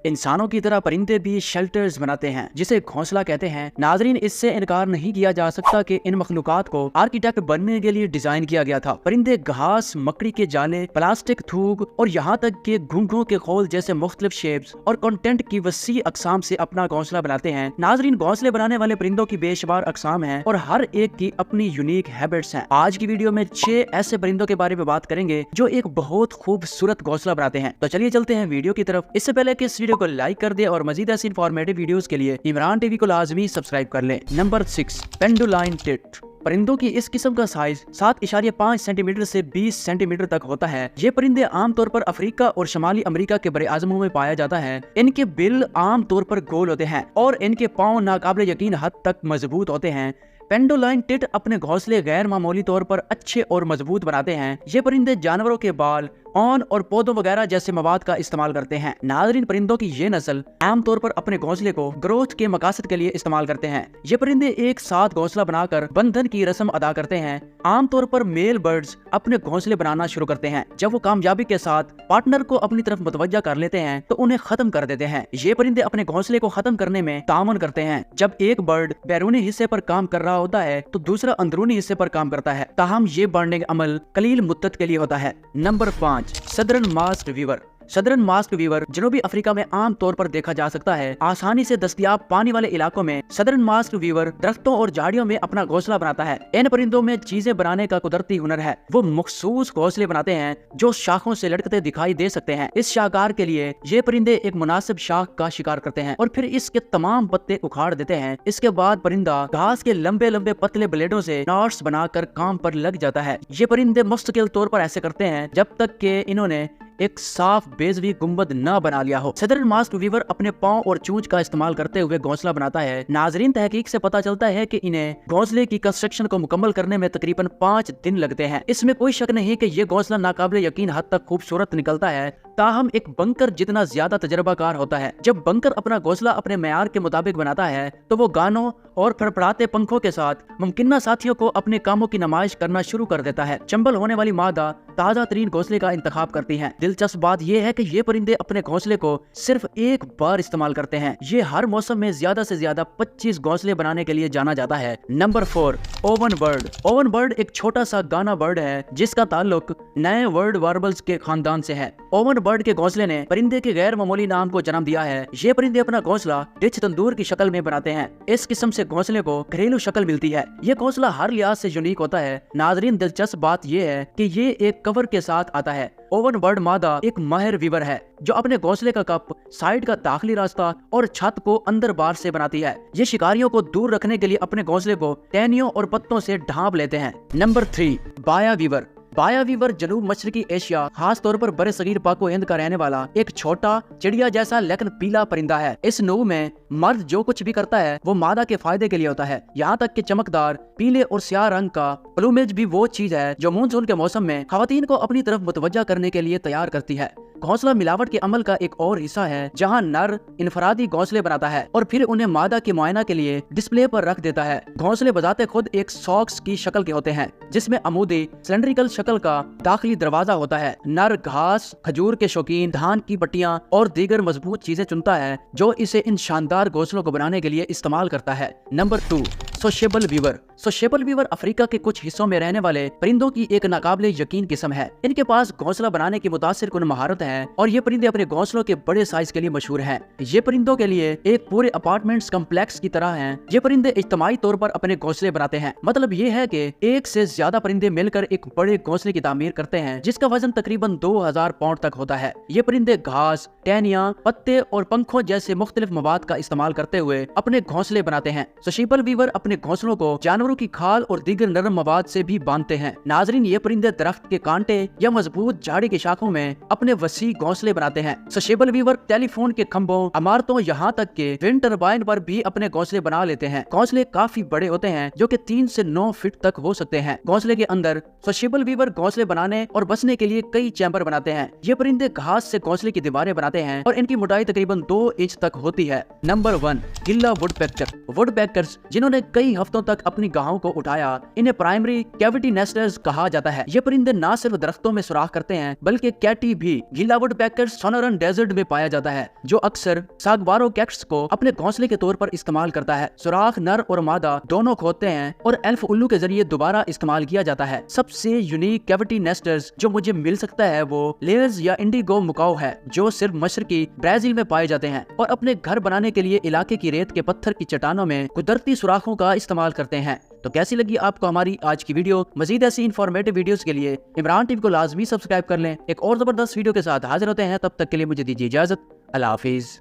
इंसानों की तरह परिंदे भी शेल्टर्स बनाते हैं जिसे घोंसला कहते हैं। नाजरीन, इससे इनकार नहीं किया जा सकता कि इन मखलूकात को आर्किटेक्ट बनने के लिए डिजाइन किया गया था। परिंदे घास, मकड़ी के जाले, प्लास्टिक थूक और यहाँ तक के घुंघरू के खोल जैसे मुख्तलिफ शेप्स और कंटेंट की वसी अकसाम से अपना घोंसला बनाते हैं। नाजरीन, घोंसले बनाने वाले परिंदों की बेशुमार अकसाम है और हर एक की अपनी यूनिक हैबिट्स हैं। आज की वीडियो में 6 ऐसे परिंदों के बारे में बात करेंगे जो एक बहुत खूबसूरत घोंसला बनाते हैं। तो चलिए चलते हैं वीडियो की तरफ। इससे पहले कि इस वीडियो को लाइक कर दे और मजीद ऐसी इंफॉर्मेटिव वीडियोस के लिए इमरान टीवी को लाजमी सब्सक्राइब कर लें। Number 6, penduline tit. परिंदों की इस किस्म का साइज 7.5 सेंटीमीटर से 20 सेंटीमीटर तक होता है। ये परिंदे आमतौर पर अफ्रीका और शुमाली अमेरिका के बड़े आजमों में पाया जाता है। इनके बिल आम तौर पर गोल होते हैं और इनके पांव नाकाबिले यकीन हद तक मजबूत होते हैं। पेंडुलाइन टिट अपने घोंसले गैर मामूली तौर पर अच्छे और मजबूत बनाते हैं। ये परिंदे जानवरों के बाल, ऊन और पौधों वगैरह जैसे मवाद का इस्तेमाल करते हैं। नाज़रीन, परिंदों की ये नस्ल आमतौर पर अपने घोंसले को ग्रोथ के मकासद के लिए इस्तेमाल करते हैं। ये परिंदे एक साथ घोंसला बनाकर बंधन की रस्म अदा करते हैं। आमतौर पर मेल बर्ड्स अपने घोंसले बनाना शुरू करते हैं। जब वो कामयाबी के साथ पार्टनर को अपनी तरफ मुतवज्जा कर लेते हैं तो उन्हें खत्म कर देते हैं। ये परिंदे अपने घोंसले को खत्म करने में ताउन करते हैं। जब एक बर्ड बैरूनी हिस्से पर काम कर रहा होता है तो दूसरा अंदरूनी हिस्से पर काम करता है। ताहम ये बॉन्डिंग अमल कलील मुद्दत के लिए होता है। Number 5, southern masked weaver. Southern mask weaver जनूबी अफ्रीका में आम तौर पर देखा जा सकता है। आसानी से दस्तयाब पानी वाले इलाकों में सदर्न मास्क वीवर दरख्तों और झाड़ियों में अपना घोंसला बनाता है। इन परिंदों में चीजें बनाने का कुदरती हुनर है। वो मखसूस घोंसले बनाते हैं जो शाखों से लटकते दिखाई दे सकते हैं। इस शाहकार के लिए ये परिंदे एक मुनासिब शाख का शिकार करते हैं और फिर इसके तमाम पत्ते उखाड़ देते हैं। इसके बाद परिंदा घास के लंबे लंबे पतले ब्लेडों से नॉट्स बनाकर काम पर लग जाता है। ये परिंदे मुस्तकिल तौर पर ऐसे करते हैं जब तक कि इन्होंने एक साफ बेजवी गुंबद न बना लिया हो। सदर्न मास्क वीवर अपने पांव और चूंच का इस्तेमाल करते हुए घोंसला बनाता है। नाजरीन, तहकीक से पता चलता है कि इन्हें घोंसले की कंस्ट्रक्शन को मुकम्मल करने में तकरीबन 5 दिन लगते हैं। इसमें कोई शक नहीं कि ये घोंसला नाकाबिले यकीन हद तक खूबसूरत निकलता है, ताहम एक बंकर जितना ज्यादा तजर्बाकार होता है। जब बंकर अपना घोंसला अपने मेयार के मुताबिक बनाता है तो वो गानों और फड़फड़ाते पंखों के साथ मुमकिन साथियों को अपने कामों की नुमाइश करना शुरू कर देता है। चंबल होने वाली मादा ताजा तरीन घोंसले का इंतखाब करती है। दिलचस्प बात यह है कि ये परिंदे अपने घोंसले को सिर्फ एक बार इस्तेमाल करते हैं। ये हर मौसम में ज्यादा से ज्यादा 25 घोंसले बनाने के लिए जाना जाता है। Number 4, oven bird. Oven bird एक छोटा सा गाना बर्ड है जिसका ताल्लुक नए वर्ड वार्बल्स के खानदान से है। ओवन बर्ड के घोंसले ने परिंदे के गैर मामूली नाम को जन्म दिया है। ये परिंदे अपना घोंसला डिच तंदूर की शक्ल में बनाते हैं। इस किस्म से घोंसले को घरेलू शक्ल मिलती है। ये घोंसला हर लिहाज से यूनिक होता है। नाजरीन, दिलचस्प बात यह है कि ये एक कवर के साथ आता है। ओवन बर्ड मादा एक माहिर वीवर है जो अपने घोंसले का कप, साइड का दाखिली रास्ता और छत को अंदर बाहर से बनाती है। ये शिकारियों को दूर रखने के लिए अपने घोंसले को टहनियों और पत्तों से ढांप लेते हैं। नंबर 3, बाया वीवर। बाया वीवर जनूब मशरकी एशिया, खास तौर पर बड़े सगीर पाको हिंद का रहने वाला एक छोटा चिड़िया जैसा लेकिन पीला परिंदा है। इस नौ में मर्द जो कुछ भी करता है वो मादा के फायदे के लिए होता है। यहाँ तक कि चमकदार पीले और स्याह रंग का प्लूमेज भी वो चीज है जो मानसून के मौसम में खवातीन को अपनी तरफ मुतवज्जा करने के लिए तैयार करती है। घोंसला मिलावट के अमल का एक और हिस्सा है जहां नर इनफरादी घोंसले बनाता है और फिर उन्हें मादा के मुआयना के लिए डिस्प्ले पर रख देता है। घोंसले बजाते खुद एक सॉक्स की शक्ल के होते हैं जिसमें अमूदी सिलेंड्रिकल शक्ल का दाखिली दरवाजा होता है। नर घास, खजूर के शौकीन, धान की पट्टियां और दीगर मजबूत चीजें चुनता है जो इसे इन शानदार घोंसलों को बनाने के लिए इस्तेमाल करता है। Number 2, sociable weaver. Sociable weaver Africa के कुछ हिस्सों में रहने वाले परिंदों की एक नाकाबिले यकीन किस्म है। इनके पास घोंसला बनाने की मुतासिर कुन महारत है और ये परिंदे अपने घोंसलों के बड़े साइज के लिए मशहूर हैं। ये परिंदों के लिए एक पूरे अपार्टमेंट्स कम्प्लेक्स की तरह हैं। ये परिंदे इज्तिमाई तौर पर अपने घोंसले बनाते हैं। मतलब ये है कि एक से ज्यादा परिंदे मिलकर एक बड़े घोंसले की तामीर करते हैं जिसका वजन तकरीबन 2000 पाउंड तक होता है। ये परिंदे घास, टहनियां, पत्ते और पंखों जैसे मुख्तलिफ मवाद का इस्तेमाल करते हुए अपने घोंसले बनाते हैं। सोशेबल वीवर अपने घोंसलों को जानवरों की खाल और दीगर नरम मवाद से भी बांधते हैं। नाजरीन, ये परिंदे दरख्त के कांटे या मजबूत झाड़ी की शाखों में अपने वसी घोंसले बनाते हैं। सोशेबल वीवर टेलीफोन के खंभों, इमारतों, यहाँ तक के विंड टरबाइन पर भी अपने घोंसले बना लेते हैं। घोंसले काफी बड़े होते हैं जो कि 3 से 9 फीट तक हो सकते हैं। घोंसले के अंदर सोशेबल वीवर घोंसले बनाने और बसने के लिए कई चैम्बर बनाते हैं। ये परिंदे घास से घोंसले की दीवारें बनाते हैं और इनकी मोटाई तकरीबन 2 इंच तक होती है। नंबर 1, गिल्ला वुडपेकर। वुडपेकर्स जिन्होंने कई हफ्तों तक अपनी गाहों को उठाया, इन्हें प्राइमरी कैविटी नेस्टर्स कहा जाता है। ये परिंदे न सिर्फ दरख्तों में सुराख करते हैं बल्कि कैटी भी गिल्ले नीला वुड पैकर सोनोरन डेजर्ट में पाया जाता है, जो अक्सर सागवारो कैक्ट्स को अपने घोंसले के तौर पर इस्तेमाल करता है। सुराख नर और मादा दोनों खोदते हैं और एल्फ उल्लू के जरिए दोबारा इस्तेमाल किया जाता है। सबसे यूनिक कैविटी नेस्टर्स जो मुझे मिल सकता है वो लेयर्स या इंडिगो मुकाओ है, जो सिर्फ मशरकी ब्राजील में पाए जाते हैं और अपने घर बनाने के लिए इलाके की रेत के पत्थर की चट्टानों में कुदरती सुराखों का इस्तेमाल करते हैं। तो कैसी लगी आपको हमारी आज की वीडियो? मजीद ऐसी इन्फॉर्मेटिव वीडियोस के लिए इमरान टीवी को लाजमी सब्सक्राइब कर लें। एक और जबरदस्त वीडियो के साथ हाजिर होते हैं, तब तक के लिए मुझे दीजिए इजाजत। अल्लाह हाफिज।